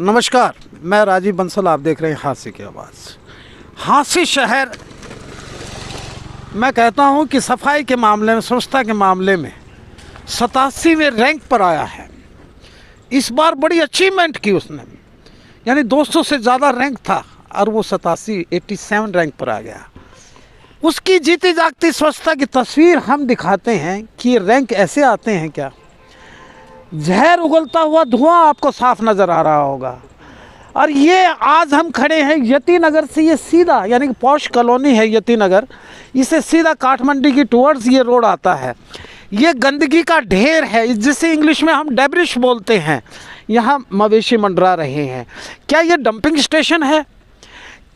नमस्कार, मैं राजीव बंसल, आप देख रहे हैं हास्य की आवाज़। हास्य शहर, मैं कहता हूं कि सफाई के मामले में, स्वच्छता के मामले में 87वें रैंक पर आया है। इस बार बड़ी अचीवमेंट की उसने, यानी 200 से ज़्यादा रैंक था और वो 87 रैंक पर आ गया। उसकी जीती जागती स्वच्छता की तस्वीर हम दिखाते हैं कि ये रैंक ऐसे आते हैं क्या। जहर उगलता हुआ धुआं आपको साफ नज़र आ रहा होगा। और ये आज हम खड़े हैं यति नगर से, ये सीधा यानी कि पॉश कॉलोनी है यति नगर, इसे सीधा काठमंडी की टुवर्ड्स ये रोड आता है। ये गंदगी का ढेर है, जिसे इंग्लिश में हम डेब्रिश बोलते हैं। यहाँ मवेशी मंडरा रहे हैं। क्या ये डंपिंग स्टेशन है?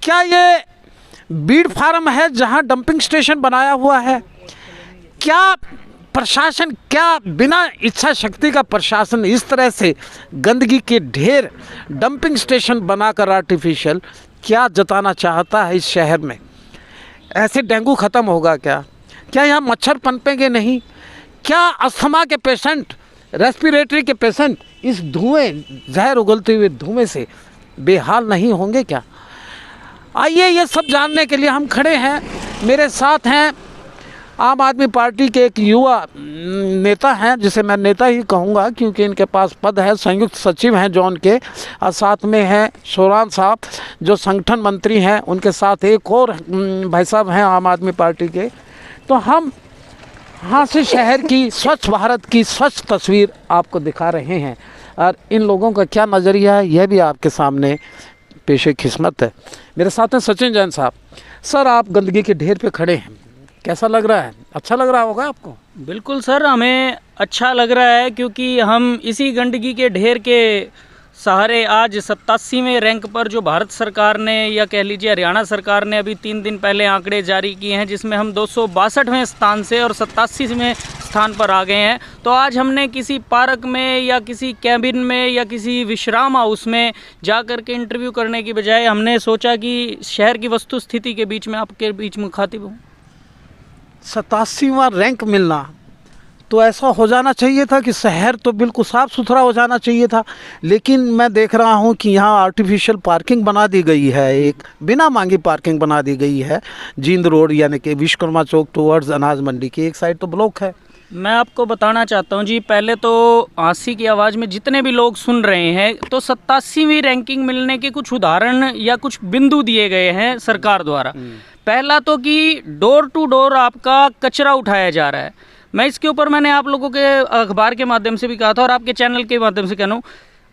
क्या ये बीड फार्म है जहाँ डंपिंग स्टेशन बनाया हुआ है? क्या प्रशासन, क्या बिना इच्छा शक्ति का प्रशासन इस तरह से गंदगी के ढेर, डंपिंग स्टेशन बनाकर आर्टिफिशियल क्या जताना चाहता है इस शहर में? ऐसे डेंगू ख़त्म होगा क्या? क्या यहाँ मच्छर पनपेंगे नहीं? क्या अस्थमा के पेशेंट, रेस्पिरेटरी के पेशेंट इस धुएं, जहर उगलते हुए धुएं से बेहाल नहीं होंगे क्या? आइए ये सब जानने के लिए हम खड़े हैं। मेरे साथ हैं आम आदमी पार्टी के एक युवा नेता हैं, जिसे मैं नेता ही कहूँगा क्योंकि इनके पास पद है, संयुक्त सचिव हैं जोन के, और साथ में हैं सोरान साहब जो संगठन मंत्री हैं। उनके साथ एक और भाई साहब हैं आम आदमी पार्टी के। तो हम हास्य शहर की, स्वच्छ भारत की स्वच्छ तस्वीर आपको दिखा रहे हैं और इन लोगों का क्या नज़रिया है यह भी आपके सामने पेशे खिस्मत है। मेरे साथ हैं सचिन जैन साहब। सर, आप गंदगी के ढेर पे खड़े हैं, कैसा लग रहा है? अच्छा लग रहा होगा आपको? बिल्कुल सर, हमें अच्छा लग रहा है क्योंकि हम इसी गंदगी के ढेर के सहारे आज 87वें रैंक पर, जो भारत सरकार ने या कह लीजिए हरियाणा सरकार ने अभी 3 दिन पहले आंकड़े जारी किए हैं, जिसमें हम 262वें स्थान से और 87वें स्थान पर आ गए हैं। तो आज हमने किसी पार्क में या किसी कैबिन में या किसी विश्राम हाउस में जा कर के इंटरव्यू करने की बजाय हमने सोचा कि शहर की वस्तु स्थिति के बीच में आपके बीच मुखातिब हूँ। 87वां रैंक मिलना तो ऐसा हो जाना चाहिए था कि शहर तो बिल्कुल साफ़ सुथरा हो जाना चाहिए था। लेकिन मैं देख रहा हूं कि यहाँ आर्टिफिशियल पार्किंग बना दी गई है, एक बिना मांगी पार्किंग बना दी गई है। जींद रोड यानी कि विश्वकर्मा चौक टुवर्ड्स अनाज मंडी की एक साइड तो ब्लॉक है। मैं आपको बताना चाहता हूं जी, पहले तो हास्य की आवाज़ में जितने भी लोग सुन रहे हैं, तो 87वीं रैंकिंग मिलने के कुछ उदाहरण या कुछ बिंदु दिए गए हैं सरकार द्वारा। पहला तो कि डोर टू डोर आपका कचरा उठाया जा रहा है। मैं इसके ऊपर मैंने आप लोगों के अखबार के माध्यम से भी कहा था और आपके चैनल के माध्यम से कह रहा हूँ,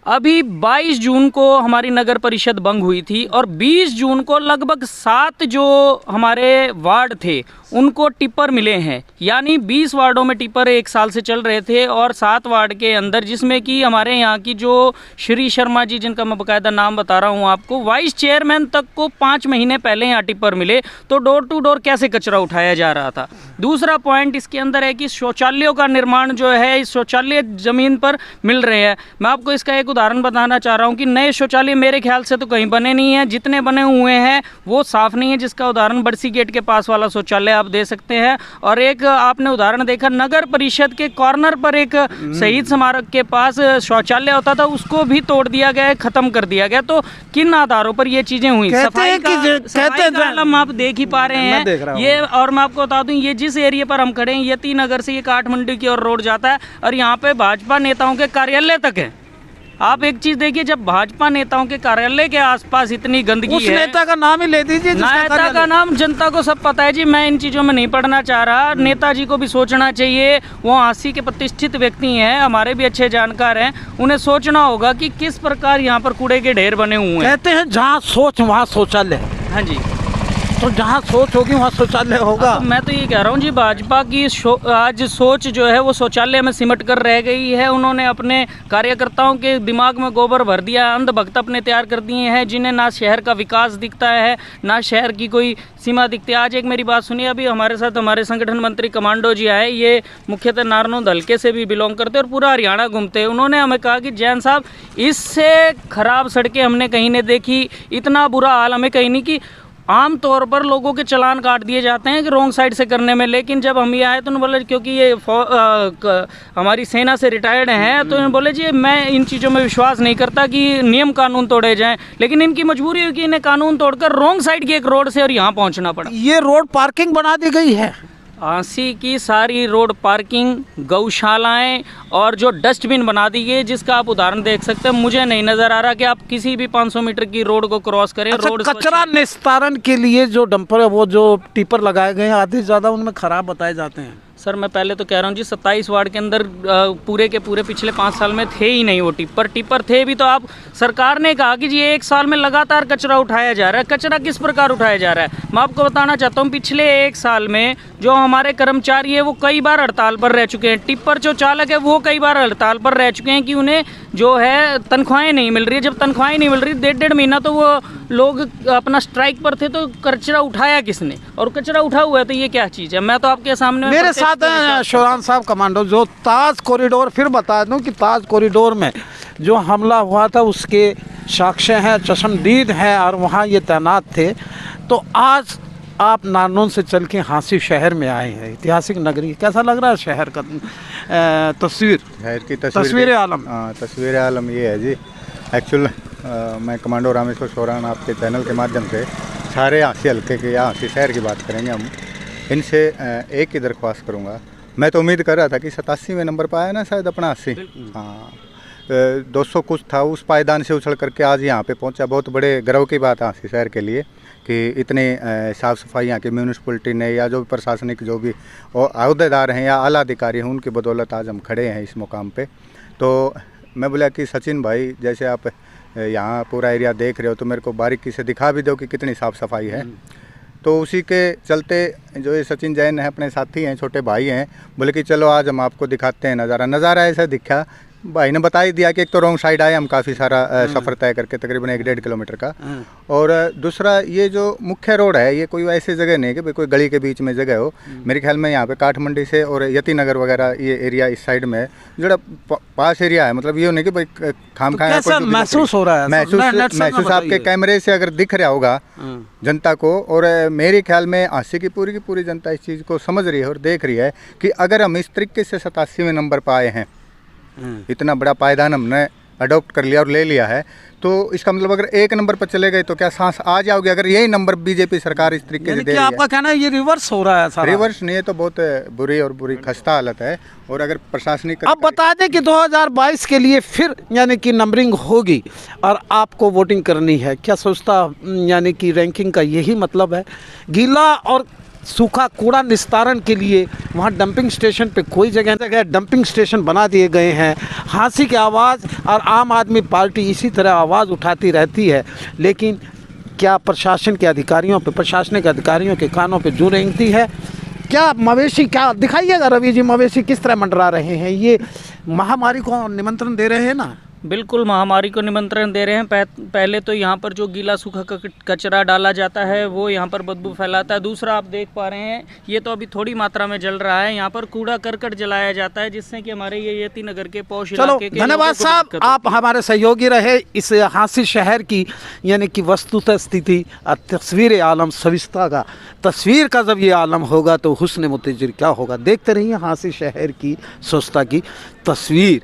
अभी 22 जून को हमारी नगर परिषद भंग हुई थी और 20 जून को लगभग 7 जो हमारे वार्ड थे उनको टिप्पर मिले हैं। यानी 20 वार्डों में टिप्पर एक साल से चल रहे थे और 7 वार्ड के अंदर, जिसमें कि हमारे यहाँ की जो श्री शर्मा जी, जिनका मैं बकायदा नाम बता रहा हूँ आपको, वाइस चेयरमैन तक को 5 महीने पहले यहाँ टिप्पर मिले। तो डोर टू डोर कैसे कचरा उठाया जा रहा था। दूसरा पॉइंट इसके अंदर है कि शौचालयों का निर्माण जो है, इस शौचालय ज़मीन पर मिल रहे हैं। मैं आपको इसका एक उदाहरण बताना चाह रहा हूँ कि नए शौचालय मेरे ख्याल से तो कहीं बने नहीं हैं, जितने बने हुए हैं वो साफ़ नहीं है, जिसका उदाहरण बरसी गेट के पास वाला शौचालय आप दे सकते हैं। और एक आपने उदाहरण देखा, नगर परिषद के कॉर्नर पर एक शहीद स्मारक के पास शौचालय होता था, उसको भी तोड़ दिया गया, ख़त्म कर दिया गया। तो किन आधारों पर ये चीज़ें हुई? सफाई का आलम आप देख ही पा रहे हैं ये। और मैं आपको बता दूं, ये जिस एरिया पर हम खड़े हैं, यति नगर से ये काठमंडी की ओर रोड जाता है और यहाँ पे भाजपा नेताओं के कार्यालय तक है। आप एक चीज देखिए, जब भाजपा नेताओं के कार्यालय के आसपास इतनी गंदगी उस नेता का नाम ही ले दीजिए। नेता का नाम जनता को सब पता है जी, मैं इन चीज़ों में नहीं पढ़ना चाह रहा। नेताजी को भी सोचना चाहिए, वो हास्य के प्रतिष्ठित व्यक्ति हैं, हमारे भी अच्छे जानकार हैं। उन्हें सोचना होगा कि किस प्रकार यहाँ पर कूड़े के ढेर बने हुए हैं। कहते हैं जहाँ सोच वहाँ शौचालय। हाँ जी, तो जहाँ सोच होगी वहाँ शौचालय होगा। मैं तो ये कह रहा हूँ जी, भाजपा की आज सोच जो है वो शौचालय में सिमट कर रह गई है। उन्होंने अपने कार्यकर्ताओं के दिमाग में गोबर भर दिया, अंधभक्त अपने तैयार कर दिए हैं, जिन्हें ना शहर का विकास दिखता है, ना शहर की कोई सीमा दिखती है। आज एक मेरी बात सुनिए, अभी हमारे साथ हमारे संगठन मंत्री कमांडो जी आए, ये मुख्यतः नारनौंद हल्के से भी बिलोंग करते और पूरा हरियाणा घूमते। उन्होंने हमें कहा कि जैन साहब, इससे खराब सड़कें हमने कहीं नहीं देखी, इतना बुरा हाल हमें कहीं नहीं, कि आम तौर पर लोगों के चालान काट दिए जाते हैं कि रॉन्ग साइड से करने में, लेकिन जब हम ये आए तो उन्होंने बोले क्योंकि ये हमारी सेना से रिटायर्ड हैं तो उन्होंने बोले जी मैं इन चीज़ों में विश्वास नहीं करता कि नियम कानून तोड़े जाएं, लेकिन इनकी मजबूरी हुई कि इन्हें कानून तोड़कर रॉन्ग साइड की एक रोड से और यहाँ पहुँचना पड़ा। ये रोड पार्किंग बना दी गई है। आंसी की सारी रोड पार्किंग, गौशालाएं और जो डस्टबिन बना दी गई, जिसका आप उदाहरण देख सकते हैं। मुझे नहीं नज़र आ रहा कि आप किसी भी 500 मीटर की रोड को क्रॉस करें। अच्छा, रोड कचरा निस्तारण के लिए जो डंपर वो जो टिपर लगाए गए हैं आधे से ज़्यादा उनमें खराब बताए जाते हैं। सर मैं पहले तो कह रहा हूँ जी 27 वार्ड के अंदर पूरे के पूरे पिछले 5 साल में थे ही नहीं वो टिपर थे भी तो आप सरकार ने कहा कि जी 1 साल में लगातार कचरा उठाया जा रहा है। कचरा किस प्रकार उठाया जा रहा है मैं आपको बताना चाहता हूँ। पिछले 1 साल में जो हमारे कर्मचारी है वो कई बार हड़ताल पर रह चुके हैं। टिप्पर जो चालक है वो कई बार हड़ताल पर रह चुके हैं कि उन्हें जो है तनख्वाहें नहीं मिल रही है। जब तनख्वाहें नहीं मिल रही 1.5 महीना तो वो लोग अपना स्ट्राइक पर थे, तो कचरा उठाया किसने? और कचरा उठा हुआ है तो ये क्या चीज़ है? मैं तो आपके सामने मेरे साथ हैं शोरान साहब कमांडो। जो ताज कॉरिडोर, फिर बता दूं कि ताज कॉरिडोर में जो हमला हुआ था उसके साक्ष्य हैं, चश्मदीद हैं और वहाँ ये तैनात थे। तो आज आप नारनौल से चल के हाँसी शहर में आए हैं, ऐतिहासिक नगरी। कैसा लग रहा है शहर का तस्वीर? शहर की तस्वीर आलम। हाँ, तस्वीर आलम ये है जी। एक्चुअल मैं कमांडो रामेश्वर शोरान आपके चैनल के माध्यम से सारे हाँसी हल्के के या हाँसी शहर की बात करेंगे हम। इनसे एक ही दरख्वास्त करूँगा। मैं तो उम्मीद कर रहा था कि 87वें नंबर पर आया ना शायद अपना हाँसी, हाँ 200 कुछ था, उस पायदान से उछल करके आज यहाँ पे पहुँचा। बहुत बड़े गर्व की बात है हाँसी शहर के लिए कि इतने साफ़ सफाई यहाँ की म्यूनिसिपलिटी ने या जो भी प्रशासनिक जो भी अहदेदार हैं या आला अधिकारी हैं उनकी बदौलत आज हम खड़े हैं इस मुकाम पे। तो मैं बोला कि सचिन भाई जैसे आप यहाँ पूरा एरिया देख रहे हो तो मेरे को बारीकी से दिखा भी दो कि कितनी साफ़ सफाई है। तो उसी के चलते जो ये सचिन जैन है अपने साथी हैं, छोटे भाई हैं, बोले कि चलो आज हम आपको दिखाते हैं नज़ारा ऐसा दिखा। भाई ने बता ही दिया कि एक तो रॉन्ग साइड आए हम काफ़ी सारा सफ़र तय करके तकरीबन 1-1.5 किलोमीटर का, और दूसरा ये जो मुख्य रोड है ये कोई ऐसी जगह नहीं है कि भाई कोई गली के बीच में जगह हो। मेरे ख्याल में यहाँ पे काठमंडी से और यति नगर वगैरह ये एरिया इस साइड में जो पास एरिया है। मतलब ये नहीं कि भाई खाम खाया महसूस हो रहा है, महसूस आपके कैमरे से अगर दिख रहा होगा जनता को, और मेरे ख्याल में हाँसी की पूरी जनता इस चीज़ को समझ रही है और देख रही है कि अगर हम इस तरीके से 87वें नंबर पर आए हैं, इतना बड़ा पायदान हमने अडॉप्ट कर लिया और ले लिया है, तो इसका मतलब अगर 1 नंबर पर चले गए तो क्या सांस आ जाओगे? अगर यही नंबर बीजेपी सरकार इस तरीके से दे रही है। आपका कहना है ये रिवर्स हो रहा है सारा? रिवर्स नहीं है तो बहुत बुरी खस्ता हालत है। और अगर प्रशासनिक अब बता दें कि 2022 के लिए फिर यानी कि नंबरिंग होगी और आपको वोटिंग करनी है, क्या सोचता यानी कि रैंकिंग का यही मतलब है? गीला और सूखा कूड़ा निस्तारण के लिए वहाँ डंपिंग स्टेशन पे कोई जगह डंपिंग स्टेशन बना दिए गए हैं। हाँसी की आवाज़ और आम आदमी पार्टी इसी तरह आवाज़ उठाती रहती है, लेकिन क्या प्रशासन के अधिकारियों पे, प्रशासनिक अधिकारियों के कानों पे जू रेंगती है? क्या मवेशी, क्या दिखाइएगा रवि जी, मवेशी किस तरह मंडरा रहे हैं? ये महामारी को निमंत्रण दे रहे हैं ना? बिल्कुल महामारी को निमंत्रण दे रहे हैं। पहले तो यहाँ पर जो गीला सूखा कचरा डाला जाता है वो यहाँ पर बदबू फैलाता है। दूसरा आप देख पा रहे हैं ये तो अभी थोड़ी मात्रा में जल रहा है, यहाँ पर कूड़ा करकट जलाया जाता है जिससे कि हमारे ये यति नगर के पौष इलाके के धन्यवाद साहब, आप हमारे सहयोगी रहे इस हाँसी शहर की यानी कि वस्तुतः स्थिति तस्वीर आलम सविस्ता का। तस्वीर का जब ये आलम होगा तो हुस्न मुतजिर क्या होगा? देखते रहिए हाँसी शहर की स्वच्छता की तस्वीर।